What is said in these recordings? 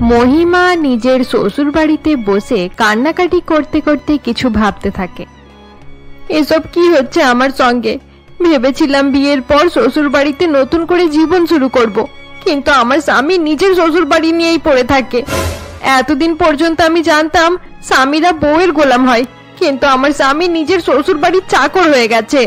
মহিমা নিজের শ্বশুর বাড়িতে বসে কান্নাকাটি করতে করতে কিছু ভাবতে থাকে। এসব কি হচ্ছে আমার সঙ্গে? ভেবেছিলাম বিয়ের পর শ্বশুর বাড়িতে নতুন করে জীবন শুরু করব, কিন্তু আমার স্বামী নিজের শ্বশুর বাড়ি নিয়েই পড়ে থাকে। এতদিন পর্যন্ত আমি জানতাম স্বামীরা বউয়ের গোলাম হয়, কিন্তু আমার স্বামী নিজের শ্বশুর বাড়ির চাকর হয়ে গেছে।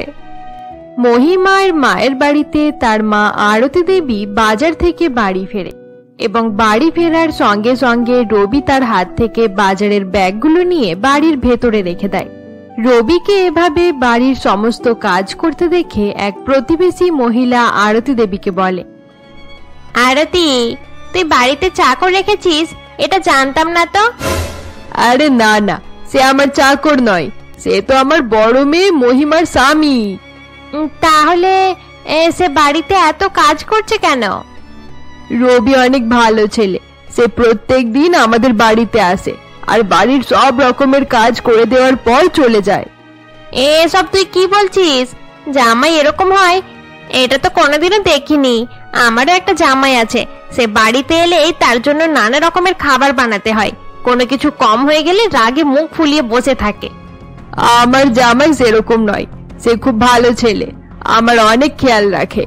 মহিমার মায়ের বাড়িতে তার মা আরতি দেবী বাজার থেকে বাড়ি ফেরে এবং বাড়ি ফেরার সঙ্গে সঙ্গে রবি তার হাত থেকে বাজারের ব্যাগগুলো নিয়ে বাড়ির ভেতরে রেখে দেয়। রবিকে এভাবে বাড়ির সমস্ত কাজ করতে দেখে এক প্রতিবেশী মহিলা আরতি দেবীকে বলে, আরতি, তুই বাড়িতে চাকর রেখেছিস? এটা জানতাম না তো। আরে না না, সে আমার চাকর নয়, সে তো আমার বড় মেয়ে মহিমার স্বামী। তাহলে সে বাড়িতে এত কাজ করছে কেন? রবি অনেক ভালো ছেলে, সে প্রত্যেক দিন আমাদের বাড়িতে আসে আর বাড়ির সব রকমের কাজ করে দেওয়ার পর চলে যায়। এসব তুই কি বলছিস? জামাই এরকম হয়? এটা তো কোনোদিনও দেখিনি। আমারও একটা জামাই আছে, সে বাড়িতে এলেই তার জন্য নানা রকমের খাবার বানাতে হয়। কোনো কিছু কম হয়ে গেলে রাগে মুখ ফুলিয়ে বসে থাকে। আমার জামাই সেরকম নয়, সে খুব ভালো ছেলে, আমার অনেক খেয়াল রাখে।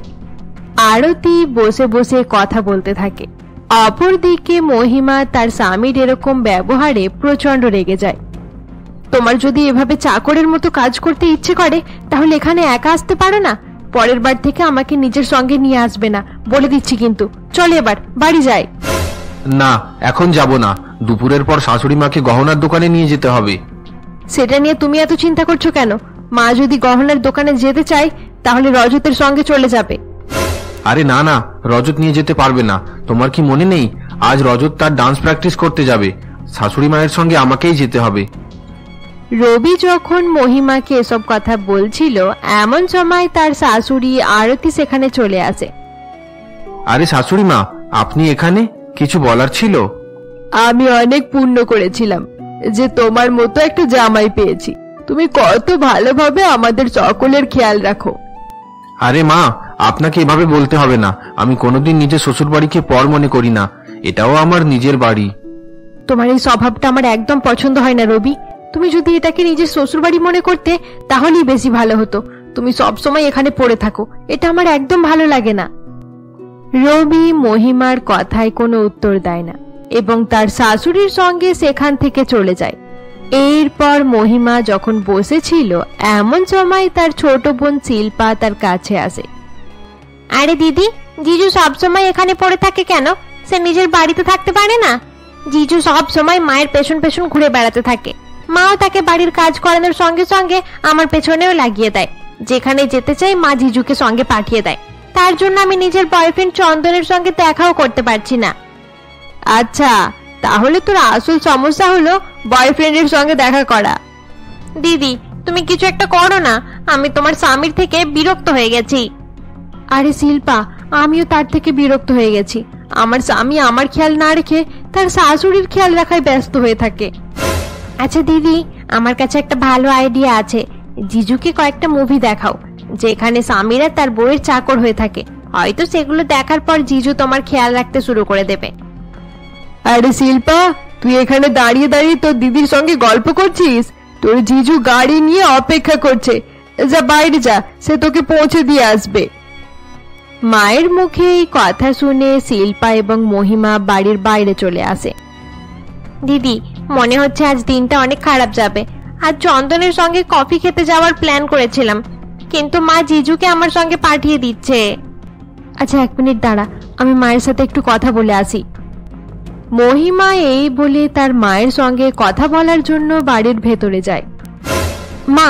আরতি বসে বসে কথা বলতে থাকে। অপরদিকে মহিমা তার স্বামীর এরকম ব্যবহারে প্রচন্ড রেগে যায়। তোমার যদি এভাবে চাকরের মতো কাজ করতে ইচ্ছে করে তাহলে এখানে একা আসতে পারো না? পরের বার থেকে আমাকে নিজের সঙ্গে নিয়ে আসবে না, বলে দিচ্ছি কিন্তু। চলে এবার বাড়ি যাই। না, এখন যাব না, দুপুরের পর শাশুড়ি মাকে গহনার দোকানে নিয়ে যেতে হবে। সেটা নিয়ে তুমি এত চিন্তা করছো কেন? মা যদি গহনার দোকানে যেতে চায় তাহলে রজতের সঙ্গে চলে যাবে। আরে না না, রজত নিয়ে যেতে পারবে না। তোমার কি মনে নেই, আজ রজত তার ডান্স প্র্যাকটিস করতে যাবে, শাশুড়ি মায়ের সঙ্গে আমাকেই যেতে হবে। রবি যখন মহিমাকে এসব কথা বলছিল এমন সময় তার শাশুড়ি আরতি সেখানে চলে আসে। আরে শাশুড়ি মা, আপনি এখানে? কিছু বলার ছিল? আমি অনেক পুণ্য করেছিলাম যে তোমার মতো একটা জামাই পেয়েছি। তুমি কত ভালোভাবে আমাদের সকলের খেয়াল রাখো। আরে মা, আপনাকে এভাবে বলতে হবে না। আমি কোনোদিন নিজের শ্বশুর বাড়িকে পর মনে করি না, এটাও আমার নিজের বাড়ি। তোমার এই স্বভাবটা আমার একদম পছন্দ হয় না রবি। তুমি যদি এটাকে নিজের শ্বশুর বাড়ি মনে করতে তাহলেই বেশি ভালো হতো। তুমি সব সময় এখানে পড়ে থাকো, এটা আমার একদম ভালো লাগে না। রবি মহিমার কথায় কোনো উত্তর দেয় না এবং তার শাশুড়ির সঙ্গে সেখান থেকে চলে যায়। এরপর মহিমা যখন বসেছিল এমন সময় তার ছোট বোন শিল্পা তার কাছে আসে। আরে দিদি, জিজু সব সময় এখানে পড়ে থাকে কেন? সে নিজের বাড়িতে থাকতে পারে না? জিজু সব সময় মায়ের পেছন পেছন ঘুরে বেড়াতে থাকে। মাও তাকে বাড়ির কাজ করানোর সঙ্গে সঙ্গে আমার পেছনেও লাগিয়ে দেয়। যেখানে যেতে চাই মা জিজুকে সঙ্গে পাঠিয়ে দেয়। তার জন্য আমি নিজের বয়ফ্রেন্ড চন্দনের সঙ্গে দেখাও করতে পারছি না। আচ্ছা, তাহলে তোর আসল সমস্যা হলো বয়ফ্রেন্ডের সঙ্গে দেখা করা। দিদি, তুমি কিছু একটা করো না, আমি তোমার স্বামীর থেকে বিরক্ত হয়ে গেছি। আরে শিল্পা, আমিও তার থেকে বিরক্ত হয়ে গেছি। আমার স্বামী আমার খেয়াল না রেখে তার শাশুড়ির খেয়াল রাখায় ব্যস্ত হয়ে থাকে। আচ্ছা দিদি, আমার কাছে একটা ভালো আইডিয়া আছে। জিজুকে কয়েকটা মুভি দেখাও যেখানে স্বামীরা তার বউয়ের চাকর হয়ে থাকে। হয়তো সেগুলো দেখার পর জিজু তোমার খেয়াল রাখতে শুরু করে দেবে। আরে শিল্পা, তুই এখানে দাঁড়িয়ে দাঁড়িয়ে তোর দিদির সঙ্গে গল্প করছিস? তোর জিজু গাড়ি নিয়ে অপেক্ষা করছে, যা বাইরে যা, সে তোকে পৌঁছে দিয়ে আসবে। মায়ের মুখে এই কথা শুনে শিল্পা এবং মহিমা বাড়ির বাইরে চলে আসে। দিদি, মনে হচ্ছে আজ দিনটা অনেক খারাপ যাবে। আজ চন্দনের সঙ্গে কফি খেতে যাওয়ার প্ল্যান করেছিলাম, কিন্তু মা জিজুকে আমার সঙ্গে পাঠিয়ে দিচ্ছে। আচ্ছা, 1 মিনিট দাঁড়া, আমি মায়ের সাথে একটু কথা বলে আসি। মহিমা এই বলে তার মায়ের সঙ্গে কথা বলার জন্য বাড়ির ভেতরে যায়। মা,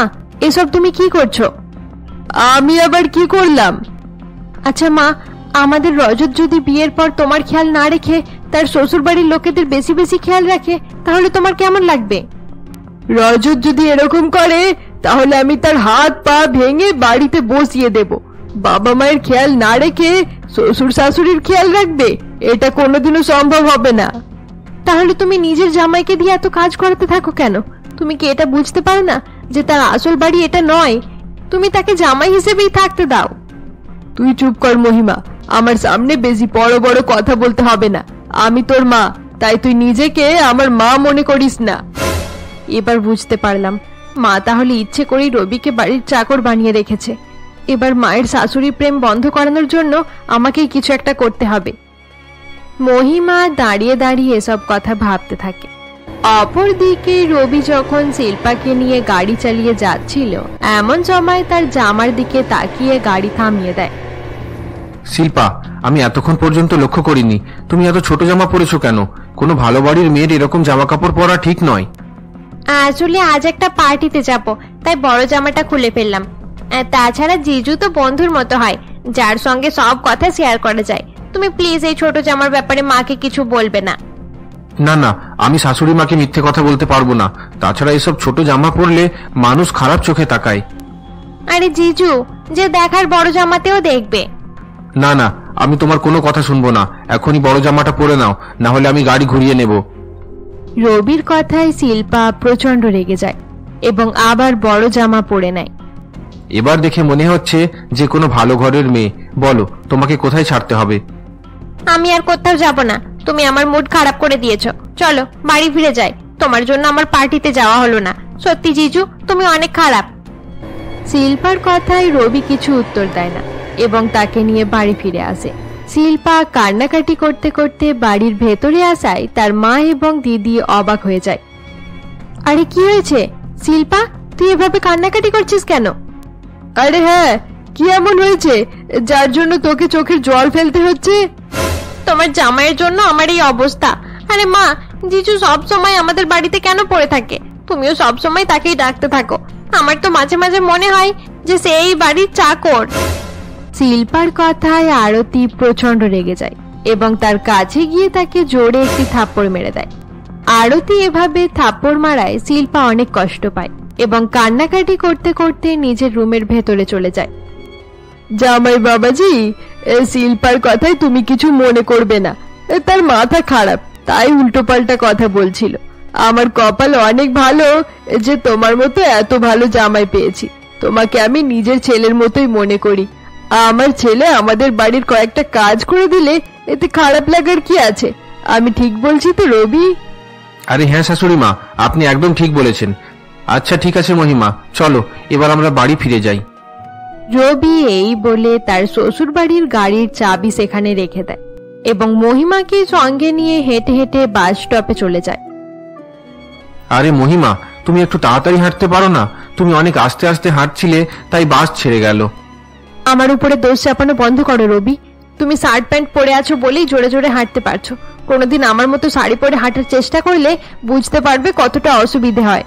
এসব তুমি কি করছো? আমি আবার কি করলাম? আচ্ছা মা, আমাদের রজত যদি বিয়ের পর তোমার খেয়াল না রেখে তার শ্বশুর বাড়ির লোকেদের বেশি বেশি খেয়াল রাখে তাহলে তোমার কেমন লাগবে? রজত যদি এরকম করে তাহলে আমি তার হাত পা ভেঙে বাড়িতে বসিয়ে দেব। বাবা মায়ের খেয়াল না রেখে শ্বশুর শাশুড়ির খেয়াল রাখবে, এটা কোনোদিনও সম্ভব হবে না। তাহলে তুমি নিজের জামাইকে দিয়ে এত কাজ করাতে থাকো কেন? তুমি কি এটা বুঝতে পারো না যে তার আসল বাড়ি এটা নয়? তুমি তাকে জামাই হিসেবেই থাকতে দাও। তুই চুপ কর মহিমা, আমার সামনে বেশি বড় বড় কথা বলতে হবে না। আমি তোর মা, তাই তুই নিজেকে আমার মা মনে করিস না। এবার বুঝতে পারলাম মা তাহলে ইচ্ছে করেই রবিকে বাড়ির চাকর বানিয়ে রেখেছে। এবার মায়ের শাশুড়ি প্রেম বন্ধ করানোর জন্য আমাকেই কিছু একটা করতে হবে। মহিমা দাঁড়িয়ে দাঁড়িয়ে এসব কথা ভাবতে থাকে। অপরদিকে রবি যখন শিল্পাকে নিয়ে গাড়ি চালিয়ে যাচ্ছিল এমন সময় তার জামার দিকে তাকিয়ে গাড়ি থামিয়ে দেয়। শিল্পা, আমি এতক্ষণ পর্যন্ত লক্ষ্য করিনি তুমি এত ছোট জামা পরেছো কেন? কোনো ভালো বাড়ির মেয়ের এরকম জামা কাপড় পরা ঠিক নয়। আসলে আজ একটা পার্টিতে যাব, তাই বড় জামাটা খুলে ফেললাম। তাছাড়া জিজু তো বন্ধুর মতো হয়, যার সঙ্গে সব কথা শেয়ার করা যায়। তুমি প্লিজ এই ছোট জামার ব্যাপারে মাকে কিছু বলবে না। না না, আমি শাশুড়ি মাকে মিথ্যে কথা বলতে পারবো না। তাছাড়া এসব ছোট জামা পরলে মানুষ খারাপ চোখে তাকায়। আরে জিজু, যে দেখার বড় জামাতেও দেখবে। না না, আমি তোমার কোনো কথা শুনবো না। এখনই বড় জামাটা পরে নাও, না হলে আমি গাড়ি ঘুরিয়ে নেব। রবির কথায় শিল্পা প্রচন্ড রেগে যায় এবং আবার বড় জামা পরে নেয়। এবার দেখে মনে হচ্ছে যে কোনো ভালো ঘরের মেয়ে। বলো, তোমাকে কোথায় ছাড়তে হবে? আমি আর কোথাও যাব না, তুমি আমার মুড খারাপ করে দিয়েছো। চলো বাড়ি ফিরে যাই, তোমার জন্য আমার পার্টিতে যাওয়া হলো না। সত্যি জিজু, তুমি অনেক খারাপ। শিল্পার কথায় রবি কিছু উত্তর দেয় না এবং তাকে নিয়ে বাড়ি ফিরে আসে। শিল্পা কান্নাকাটি করতে করতে বাড়ির ভেতরে আসায় তার মা এবং দিদি অবাক হয়ে যায়। আরে কি হয়েছে শিল্পা, তুই এভাবে কান্নাকাটি করছিস কেন? আরে হ্যাঁ, কি এমন হয়েছে যার জন্য তোকে চোখের জল ফেলতে হচ্ছে? তোমার জামাইয়ের জন্য আমার এই অবস্থা। আরে মা, জিজু সব সময় আমাদের বাড়িতে কেন পড়ে থাকে? তুমিও সব সময় তাকেই ডাকতে থাকো। আমার তো মাঝে মাঝে মনে হয় যে সে এই বাড়ির চাকর। শিল্পার কথায় আরতি প্রচন্ড রেগে যায় এবং তার কাছে গিয়ে তাকে জোরে একটি থাপ্পড় মেরে দেয়। আরতি এভাবে থাপ্পড় মারায় শিল্পা অনেক কষ্ট পায় এবং কান্নাকাটি করতে করতে নিজের রুমের ভেতরে চলে যায়। জামাই বাবাজি, শিল্পার কথায় তুমি কিছু মনে করবে না। তার মাথা খারাপ, তাই উল্টোপাল্টা কথা বলছিল। আমার কপাল অনেক ভালো যে তোমার মতো এত ভালো জামাই পেয়েছি। তোমাকে আমি নিজের ছেলের মতোই মনে করি। আমার ছেলে আমাদের বাড়ির কয়েকটা কাজ করে দিলে এতে খারাপ লাগার কি আছে? আমি ঠিক বলছি তো রবি? আরে হ্যাঁ শাশুড়ি মা, আপনি একদম ঠিক বলেছেন। আচ্ছা ঠিক আছে মহিমা, চলো এবার আমরা বাড়ি ফিরে যাই। রবি এই বলে তার শ্বশুর বাড়ির গাড়ির চাবি সেখানে রেখে দেয় এবং মহিমাকে সঙ্গে নিয়ে হেঁটে হেঁটে বাস স্টপে চলে যায়। আরে মহিমা, তুমি একটু তাড়াতাড়ি হাঁটতে পারো না? তুমি অনেক আস্তে আস্তে হাঁটছিলে, তাই বাস ছেড়ে গেল। আমার উপরে দোষ চাপানো বন্ধ করো রবি। তুমি শার্ট প্যান্ট পরে আছো বলেই জোরে জোরে হাঁটতে পারছো। কোনোদিন আমার মতো শাড়ি পরে হাঁটার চেষ্টা করলে বুঝতে পারবে কতটা অসুবিধে হয়।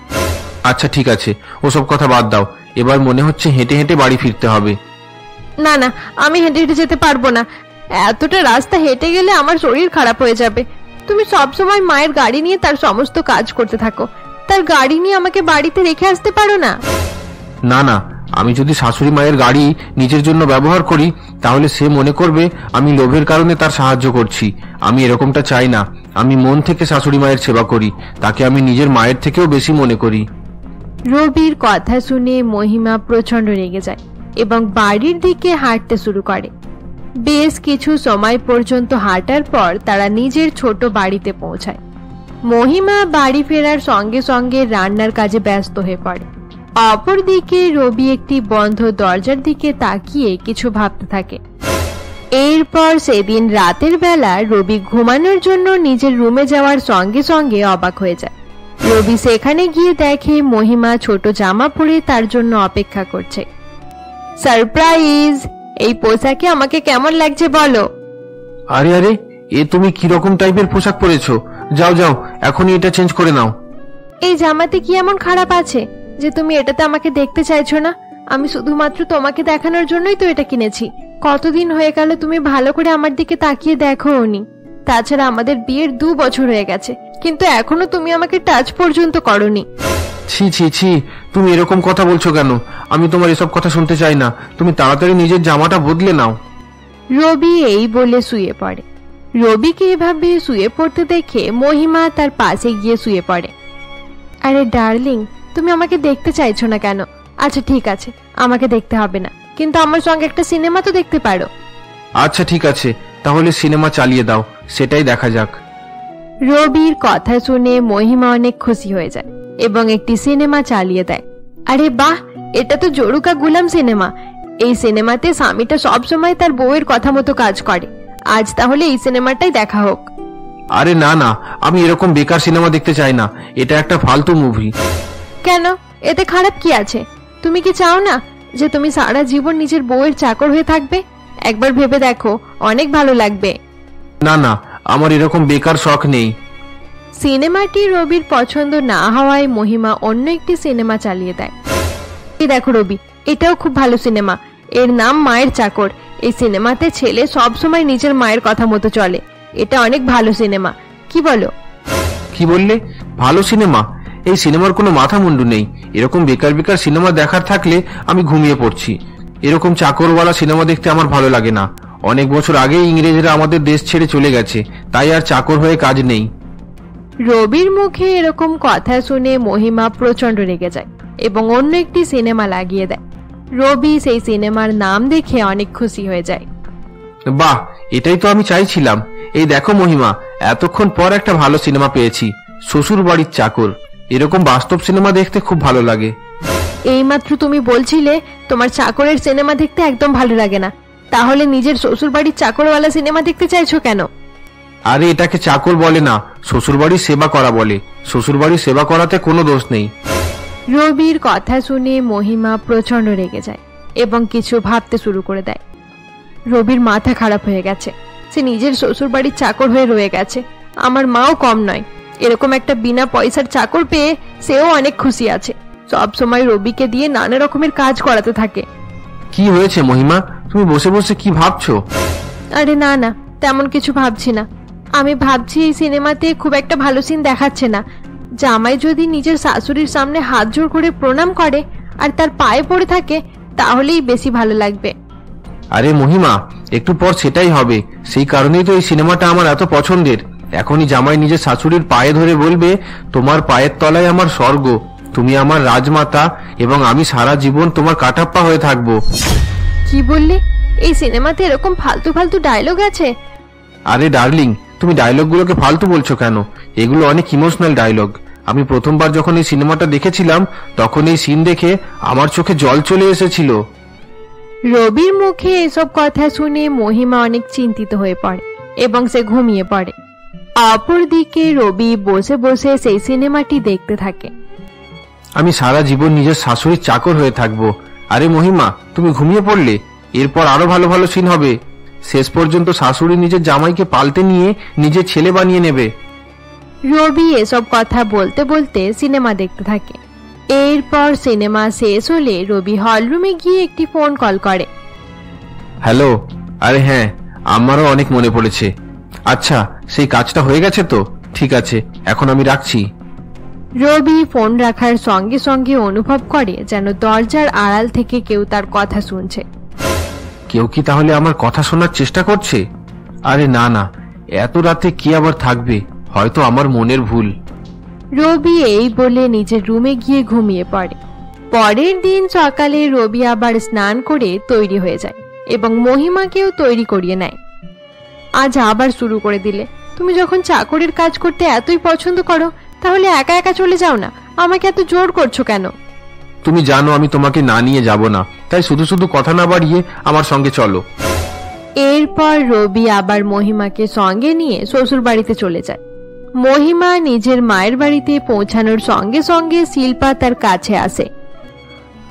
আচ্ছা ঠিক আছে, ওসব কথা বাদ দাও। এবার মনে হচ্ছে হেঁটে হেঁটে বাড়ি ফিরতে হবে। না না, আমি হেঁটে হেঁটে যেতে পারবো না। এতটা রাস্তা হেঁটে গেলে আমার শরীর খারাপ হয়ে যাবে। তুমি সবসময় মায়ের গাড়ি নিয়ে তার সমস্ত কাজ করতে থাকো, তার গাড়ি নিয়ে আমাকে বাড়িতে রেখে আসতে পারো না? না না, আমি যদি শাশুড়ি মায়ের গাড়ি নিজের জন্য ব্যবহার করি তাহলে সে মনে করবে আমি লোভের কারণে তার সাহায্য করছি। আমি এরকমটা চাই না। আমি মন থেকে শাশুড়ি মায়ের সেবা করি, তাকে আমি নিজের মায়ের থেকেও বেশি মনে করি। রবির কথা শুনে মহিমা প্রচন্ড রেগে যায় এবং বাড়ির দিকে হাঁটতে শুরু করে। বেশ কিছু সময় পর্যন্ত হাঁটার পর তারা নিজের ছোট বাড়িতে পৌঁছায়। মহিমা বাড়ি ফেরার সঙ্গে সঙ্গে রান্নার কাজে ব্যস্ত হয়ে পড়ে। অপরদিকে রবি একটি বন্ধ দরজার দিকে তাকিয়ে কিছু ভাবতে থাকে। এরপর সেদিন রাতের বেলা রবি ঘুমানোর জন্য নিজের রুমে যাওয়ার সঙ্গে সঙ্গে অবাক হয়ে যায়। রবি সেখানে গিয়ে দেখে মহিমা ছোট জামা পরে তার জন্য অপেক্ষা করছে। সারপ্রাইজ! এই পোশাকে আমাকে কেমন লাগছে বলো? আরে আরে, এ তুমি কি রকম টাইপের পোশাক পরেছো? যাও যাও, এখনই এটা চেঞ্জ করে নাও। এই জামাতে কি এমন খারাপ আছে যে তুমি এটাতে আমাকে দেখতে চাইছো না? আমি শুধুমাত্র তোমাকে দেখানোর জন্যই তো এটা কিনেছি। কতদিন হয়ে গেল তুমি ভালো করে আমার দিকে তাকিয়ে দেখোনি। তাছাড়া আমাদের বিয়ের 2 বছর হয়ে গেছে, কিন্তু এখনো তুমি আমাকে টাচ পর্যন্ত করোনি। ছি ছি ছি, তুমি এরকম কথা বলছো কেন? আমি তোমার এসব কথা শুনতে চাই না। তুমি তাড়াতাড়ি নিজের জামাটা বদলে নাও। রবি এই বলে শুয়ে পড়ে। রবিকে এভাবে শুয়ে পড়তে দেখে মহিমা তার পাশে গিয়ে শুয়ে পড়ে। আরে ডার্লিং, তুমি আমাকে দেখতে চাইছো না কেন? আচ্ছা ঠিক আছে, আমাকে দেখতে হবে না, কিন্তু আমার সঙ্গে একটা সিনেমা তো দেখতে পারো। আচ্ছা ঠিক আছে, তাহলে সিনেমা চালিয়ে দাও, সেটাই দেখা যাক। রবির কথা শুনে মহিমা অনেক খুশি হয়ে যায় এবং একটি সিনেমা চালিয়ে দেয়। আরে বাহ, এটা তো জরুকা গুলাম সিনেমা। এই সিনেমাতে স্বামীটা সবসময় তার বউয়ের কথা মতো কাজ করে। আজ তাহলে এই সিনেমাটাই দেখা হোক। আরে না না, আমি এরকম বেকার সিনেমা দেখতে চাই না। এটা একটা ফালতু মুভি। কেন, এতে খারাপ কি আছে? তুমি কি চাও না যে তুমি সারা জীবন নিজের বউয়ের চাকর হয়ে থাকবে? একবার ভেবে দেখো, অনেক ভালো লাগবে। না না, আমার এরকম বেকার শখ নেই। সিনেমাটি রবির পছন্দ না হওয়ায় মহিমা অন্য একটি সিনেমা চালিয়ে দেয়। এই দেখো রবি, এটাও খুব ভালো সিনেমা। এর নাম মায়ের চাকর। এই সিনেমাতে ছেলে সব সময় নিজের মায়ের কথা মতো চলে। এটা অনেক ভালো সিনেমা, কি বলো? কি বললে? ভালো সিনেমা? এই সিনেমার কোনো মাথা মুন্ডু নেই। এরকম বেকার বেকার সিনেমা দেখার থাকলে আমি ঘুমিয়ে পড়ছি। এরকম চাকরওয়ালা সিনেমা দেখতে আমার ভালো লাগে না। অনেক বছর আগে ইংরেজরা আমাদের দেশ ছেড়ে চলে গেছে, তাই আর চাকর হয়ে কাজ নেই। রবির মুখে এরকম কথা শুনে মহিমা প্রচন্ড রেগে যায় এবং অন্য একটি সিনেমা লাগিয়ে দেয়। রবি সেই সিনেমার নাম দেখে অনেক খুশি হয়ে যায়। বাহ, এটাই তো আমি চাইছিলাম। এই দেখো মহিমা, এতক্ষণ পর একটা ভালো সিনেমা পেয়েছি, শ্বশুর বাড়ির চাকর। এরকম বাস্তব সিনেমা দেখতে খুব ভালো লাগে। এইমাত্র তুমি বলছিলে তোমার চাকরের সিনেমা দেখতে একদম ভালো লাগে না, তাহলে নিজের শ্বশুর বাড়ির চাকরওয়ালা সিনেমা দেখতে চাইছো কেন? আরে এটাকে চাকর বলে না, শ্বশুরবাড়ির সেবা করা বলে। শ্বশুরবাড়ির সেবা করাতে কোনো দোষ নেই। রবির কথা শুনে মহিমা প্রচন্ড রেগে যায় এবং কিছু ভাবতে শুরু করে দেয়। রবির মাথা খারাপ হয়ে গেছে। সে নিজের শ্বশুর বাড়ির চাকর হয়ে রয়ে গেছে। আমার মাও কম নয়। এরকম একটা বিনা পয়সার চাকর পেয়ে সেও অনেক খুশি আছে। সব সময় রবিকে দিয়ে নানা রকমের কাজ করাতে থাকে। কি হয়েছে মহিমা, তুমি বসে বসে কি ভাবছো? আরে না না, তেমন কিছু ভাবছি না। আমি ভাবছি এই সিনেমাতে খুব একটা ভালো সিন দেখাচ্ছে না। জামাই যদি নিজের শাশুড়ির সামনে হাত জোড় করে প্রণাম করে আর তার পায়ে পড়ে থাকে, তাহলেই বেশি ভালো লাগবে। আরে মহিমা, একটু পর সেটাই হবে। সেই কারণেই তো এই সিনেমাটা আমার এত পছন্দের। এখনই জামাই নিজের শাশুড়ির পায়ে ধরে বলবে, তোমার পায়ের তলায় আমার স্বর্গ, তুমি আমার রাজমাতা এবং আমি সারা জীবন তোমার কাটাপ্পা হয়ে থাকবো। কি বললে? এই সিনেমাতে এরকম ফালতু ফালতু ডায়লগ আছে? আরে ডার্লিং, তুমি ডায়লগগুলোকে ফালতু বলছো কেন? এগুলো অনেক ইমোশনাল ডায়লগ। আমি প্রথমবার যখন এই সিনেমাটা দেখেছিলাম, তখন এই সিন দেখে আমার চোখে জল চলে এসেছিল। রবির মুখে এসব কথা শুনে মহিমা অনেক চিন্তিত হয়ে পড়ে এবং সে ঘুমিয়ে পড়ে। অপরদিকে রবি বসে বসে সেই সিনেমাটি দেখতে থাকে। আমি সারা জীবন নিজের শাশুড়ির চাকর হয়ে থাকবো। আরে মহিমা, তুমি ঘুমিয়ে পড়লে? এরপর আরো ভালো ভালো সিন হবে। শেষ পর্যন্ত শাশুড়ি নিজের জামাইকে পাল্টে নিয়ে নিজের ছেলে বানিয়ে নেবে। রবি এসব কথা বলতে বলতে সিনেমা দেখতে থাকে। এরপর সিনেমা শেষ হলে রবি হলরুমে গিয়ে একটি ফোন কল করে। হ্যালো। আরে হ্যাঁ, আমারও অনেক মনে পড়েছে। আচ্ছা, সেই কাজটা হয়ে গেছে তো? ঠিক আছে, এখন আমি রাখছি। রবি ফোন রাখার সঙ্গে সঙ্গে অনুভব করে যেন দরজার আড়াল থেকে কেউ তার কথা শুনছে। কেউ কি তাহলে আমার কথা শোনার চেষ্টা করছে? আরে না না, এত রাতে কি আবার থাকবে? হয়তো আমার মনের ভুল। রবি এই বলে নিজের রুমে গিয়ে ঘুমিয়ে পড়ে। পরের দিন সকালে রবি আবার স্নান করে তৈরি হয়ে যায় এবং মহিমাকেও তৈরি করিয়ে নেয়। আজ আবার শুরু করে দিলে। তুমি যখন চাকরির কাজ করতে এতই পছন্দ করো, তাহলে একা একা চলে যাও না। আমাকে এত জোর করছো কেন? তুমি জানো আমি তোমাকে না নিয়ে যাব না, তাই শুধু শুধু কথা না বাড়িয়ে আমার সঙ্গে চলো। এরপর রবি আবার মহিমাকে সঙ্গে নিয়ে শ্বশুর বাড়িতে চলে যায়। মহিমা নিজের মায়ের বাড়িতে পৌঁছানোর সঙ্গে সঙ্গে শিল্পা তার কাছে আসে।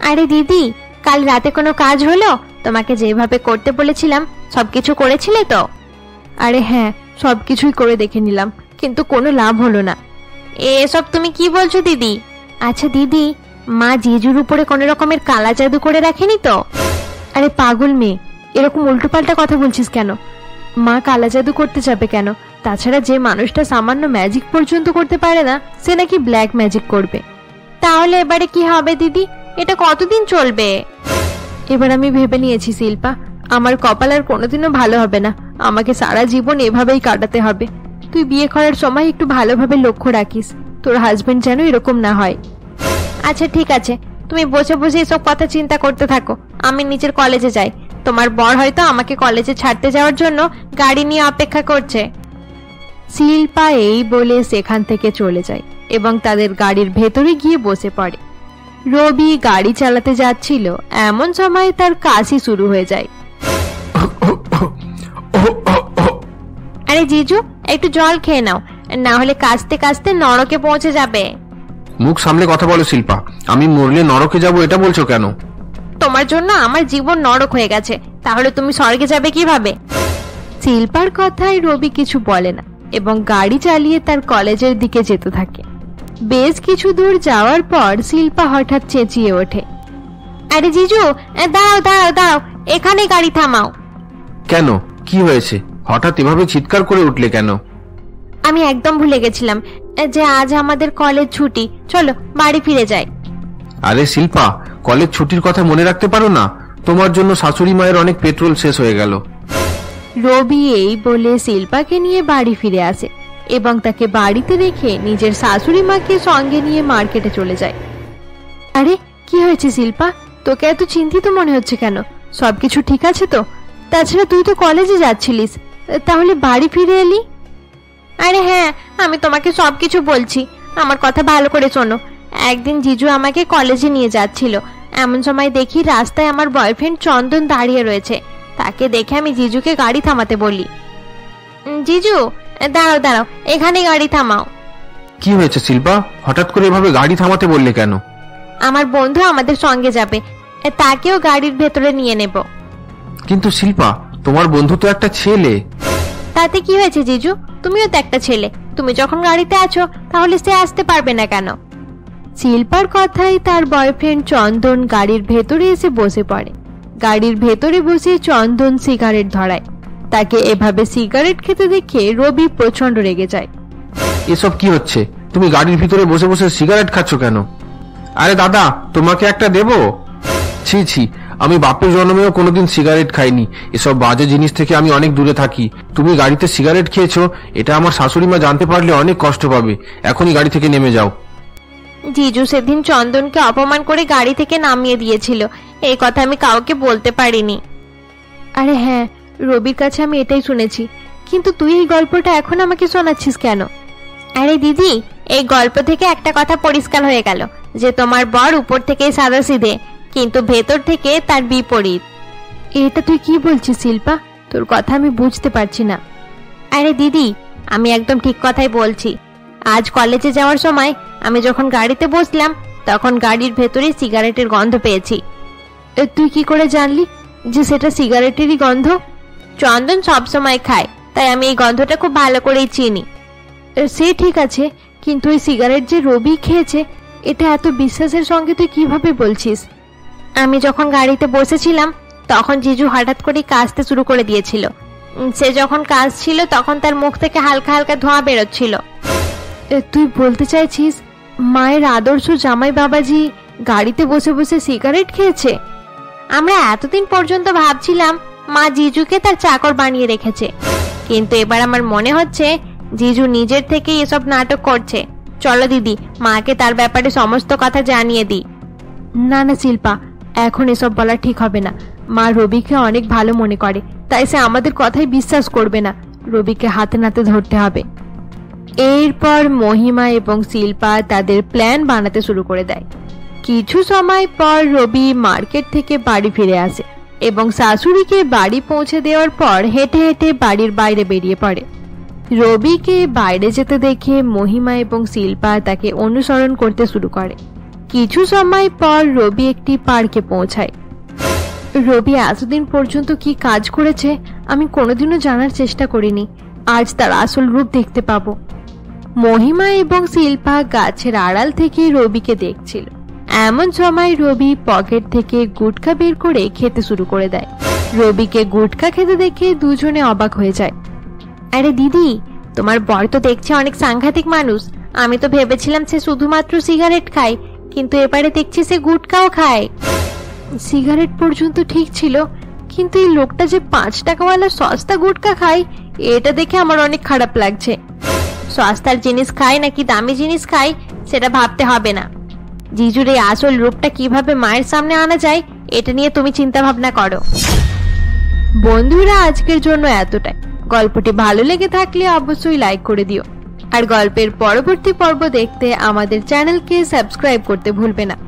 আরে দিদি, কাল রাতে কোনো কাজ হলো? তোমাকে যেভাবে করতে বলেছিলাম সবকিছু করেছিলে তো? আরে হ্যাঁ, সবকিছুই করে দেখে নিলাম, কিন্তু কোনো লাভ হলো না। এসব তুমি কি বলছো দিদি? আচ্ছা দিদি, মা জিজুর উপরে কোনো রকমের কালা জাদু করে রাখেনি তো? আরে পাগল মেয়ে, এরকম উল্টোপাল্টা কথা বলছিস কেন? মা কালা জাদু করতে যাবে কেন? তাছাড়া যে মানুষটা সামান্য ম্যাজিক পর্যন্ত করতে পারে না, সে নাকি ব্ল্যাক ম্যাজিক করবে। তাহলে এবারে কি হবে দিদি? এটা কতদিন চলবে? এবার আমি ভেবে নিয়েছি শিল্পা, আমার কপাল আর কোনোদিনও ভালো হবে না। আমাকে সারা জীবন এভাবেই কাটাতে হবে। তুই বিয়ে করার সময় একটু ভালোভাবে লক্ষ্য রাখিস, তোর হাজবেন্ড যেন এরকম না হয়। আচ্ছা ঠিক আছে, তুমি বসে বসে এসব কথা চিন্তা করতে থাকো। আমি নিজের কলেজে যাই। তোমার বর হয়তো আমাকে কলেজে ছাড়তে যাওয়ার জন্য গাড়ি নিয়ে অপেক্ষা করছে। শিল্পা এই বলে সেখান থেকে চলে যায় এবং তাদের গাড়ির ভেতরে গিয়ে বসে পড়ে। রবি গাড়ি চালাতে যাচ্ছিল, এমন সময় তার কাশি শুরু হয়ে যায়। আরে জিজু, একটু জল খেয়ে নাও, না হলে কাশতে কাশতে নরকে পৌঁছে যাবে। মুখ সামলে কথা বলো শিল্পা, আমি মরলে নরকে যাব এটা বলছো কেন? তোমার জন্য আমার জীবন নরক হয়ে গেছে, তাহলে তুমি স্বর্গে যাবে কিভাবে? শিল্পার কথায় রবি কিছু বলে না এবং গাড়ি চালিয়ে তার কলেজের দিকে যেতে থাকে। বেশ কিছু দূর যাওয়ার পর শিল্পা হঠাৎ চেঁচিয়ে ওঠে, আরে জিজু, দাঁড়াও দাঁড়াও দাঁড়াও, এখানে গাড়ি থামাও। কেন, কি হয়েছে? হঠাৎ এভাবে চিৎকার করে উঠলে কেন? আমি একদম ভুলে গেছিলাম যে আজ আমাদের কলেজ ছুটি, চলো বাড়ি ফিরে যাই। আরে শিল্পা, কলেজ ছুটির কথা মনে রাখতে পারো না? তোমার জন্য শাশুড়ি মায়ের অনেক পেট্রোল শেষ হয়ে গেল। রবি এই বলে শিল্পাকে নিয়ে বাড়ি ফিরে আসে এবং তাকে বাড়িতে রেখে নিজের শাশুড়ি মাকে সঙ্গে নিয়ে মার্কেটে চলে যায়। আরে কি হয়েছে শিল্পা, তোকে এত চিন্তিত মনে হচ্ছে কেন? সবকিছু ঠিক আছে তো? তাছাড়া তুই তো কলেজে যাচ্ছিলিস, তাহলে বাড়ি ফিরে এলি? আরে হ্যাঁ, আমি তোমাকে সবকিছু বলছি, আমার কথা ভালো করে শোনো। একদিন জিজু আমাকে কলেজে নিয়ে যাচ্ছিল, এমন সময় দেখি রাস্তায় আমার বয়ফ্রেন্ড চন্দন দাঁড়িয়ে রয়েছে। তাকে দেখে আমি জিজুকে গাড়ি থামাতে বলি, জিজু দাঁড়াও দাঁড়াও, এখানে গাড়ি থামাও। কি হয়েছে শিল্পা, হঠাৎ করে এভাবে গাড়ি থামাতে বললে কেন? আমার বন্ধু আমাদের সঙ্গে যাবে, তাকেও গাড়ির ভেতরে নিয়ে নেব। কিন্তু শিল্পা, তোমার বন্ধু তো একটা ছেলে। তাতে কি হয়েছে জিজু, তুমিও তো একটা ছেলে, তুমি যখন গাড়িতে আছো তাহলে সে আসতে পারবে না কেন? শিল্পার কথায় তার বয়ফ্রেন্ড চন্দন গাড়ির ভেতরে এসে বসে পড়ে। গাড়ির ভেতরে বসে চন্দন সিগারেট ধরায়। তাকে এভাবে সিগারেট খেতে দেখে রবি প্রচন্ড রেগে যায়। এসব কি হচ্ছে? তুমি গাড়ির ভিতরে বসে বসে সিগারেট খাচ্ছ কেন? আরে দাদা, তোমাকে একটা দেবো? ছি ছি, আমি বাপের জন্মেও কোনোদিন সিগারেট খাইনি। এসব বাজে জিনিস থেকে আমি অনেক দূরে থাকি। তুমি গাড়িতে সিগারেট খেয়েছো, এটা আমার শাশুড়ি মা জানতে পারলে অনেক কষ্ট পাবে। এখনই গাড়ি থেকে নেমে যাও। জিজু সেদিন চন্দনকে অপমান করে গাড়ি থেকে নামিয়ে দিয়েছিল, এই কথা আমি কাউকে বলতে পারিনি। আরে হ্যাঁ, রবির কাছে আমি এটাই শুনেছি, কিন্তু তুই এই গল্পটা এখন আমাকে শোনাচ্ছিস কেন? আরে দিদি, এই গল্প থেকে একটা কথা পরিষ্কার হয়ে গেল যে তোমার বর উপর থেকে সাদাসিধে, কিন্তু ভেতর থেকে তার বিপরীত। এটা তুই কি বলছিস শিল্পা? তোর কথা আমি বুঝতে পারছি না। আরে দিদি, আমি একদম ঠিক কথাই বলছি। আজ কলেজে যাওয়ার সময় আমি যখন গাড়িতে বসলাম, তখন গাড়ির ভেতরে সিগারেটের গন্ধ পেয়েছি। তুই কি করে জানলি যে সেটা সিগারেটেরই গন্ধ? চন্দন সবসময় খায়, তাই আমি এই গন্ধটা খুব ভালো করেই চিনি। সে ঠিক আছে, কিন্তু ওই সিগারেট যে রবি খেয়েছে, এটা এত বিশ্বাসের সঙ্গে তুই কিভাবে বলছিস? আমি যখন গাড়িতে বসেছিলাম তখন জিজু হঠাৎ করে কাশতে শুরু করে দিয়েছিল। সে যখন কাশছিল তখন তার মুখ থেকে হালকা হালকা ধোঁয়া বেরোচ্ছিল। তুই বলতে চাইছিস মায়ের আদর্শ জামাই বাবাজি গাড়িতে বসে বসে সিগারেট খেয়েছে? আমরা এতদিন পর্যন্ত ভাবছিলাম মা জিজুকে তার চাকর বানিয়ে রেখেছে, কিন্তু এবার আমার মনে হচ্ছে জিজু নিজের থেকেই এসব নাটক করছে। চলো দিদি, মাকে তার ব্যাপারে সমস্ত কথা জানিয়ে দিই। না না শিল্পা, এখন এসব বলা ঠিক হবে না। মা রবিকে অনেক ভালো মনে করে, তাই সে আমাদের কথাই বিশ্বাস করবে না। রবিকে হাতে নাতে ধরতে হবে। এরপর মহিমা এবং শিল্পা তাদের প্ল্যান বানাতে শুরু করে দেয়। কিছু সময় পর রবি মার্কেট থেকে বাড়ি ফিরে আসে এবং শাশুড়িকে বাড়ি পৌঁছে দেওয়ার পর হেঁটে হেঁটে বাড়ির বাইরে বেরিয়ে পড়ে। রবিকে বাইরে যেতে দেখে মহিমা এবং শিল্পা তাকে অনুসরণ করতে শুরু করে। কিছু সময় পর রবি একটি পার্কে পৌঁছায়। রবি এতদিন পর্যন্ত কি কাজ করেছে আমি কোনোদিনও জানার চেষ্টা করিনি। আজ তার আসল রূপ দেখতে পাবো। মহিমা এবং শিল্পা গাছের আড়াল থেকে রবিকে দেখছিল। এমন সময় রবি পকেট থেকে গুটখা বের করে খেতে শুরু করে দেয়। রবিকে গুটখা খেতে দেখে দুজনে অবাক হয়ে যায়। আরে দিদি, তোমার বর তো দেখছে অনেক সাংঘাতিক মানুষ। আমি তো ভেবেছিলাম সে শুধুমাত্র সিগারেট খায়, কিন্তু এবারে দেখছি সে গুটখাও খায়। সিগারেট পর্যন্ত ঠিক ছিল, কিন্তু এই লোকটা যে 5 টাকাওয়ালা সস্তা গুটখা খায়, এটা দেখে আমার অনেক খারাপ লাগছে। সস্তার জিনিস খায় নাকি দামি জিনিস খায় সেটা ভাবতে হবে না। জিজুর এই আসল রূপটা কিভাবে মায়ের সামনে আনা যায় এটা নিয়ে তুমি চিন্তা ভাবনা করো। বন্ধুরা, আজকের জন্য এতটাই। গল্পটি ভালো লেগে থাকলে অবশ্যই লাইক করে দিও আর গল্পের পরবর্তী পর্ব দেখতে আমাদের চ্যানেলকে সাবস্ক্রাইব করতে ভুলবে না।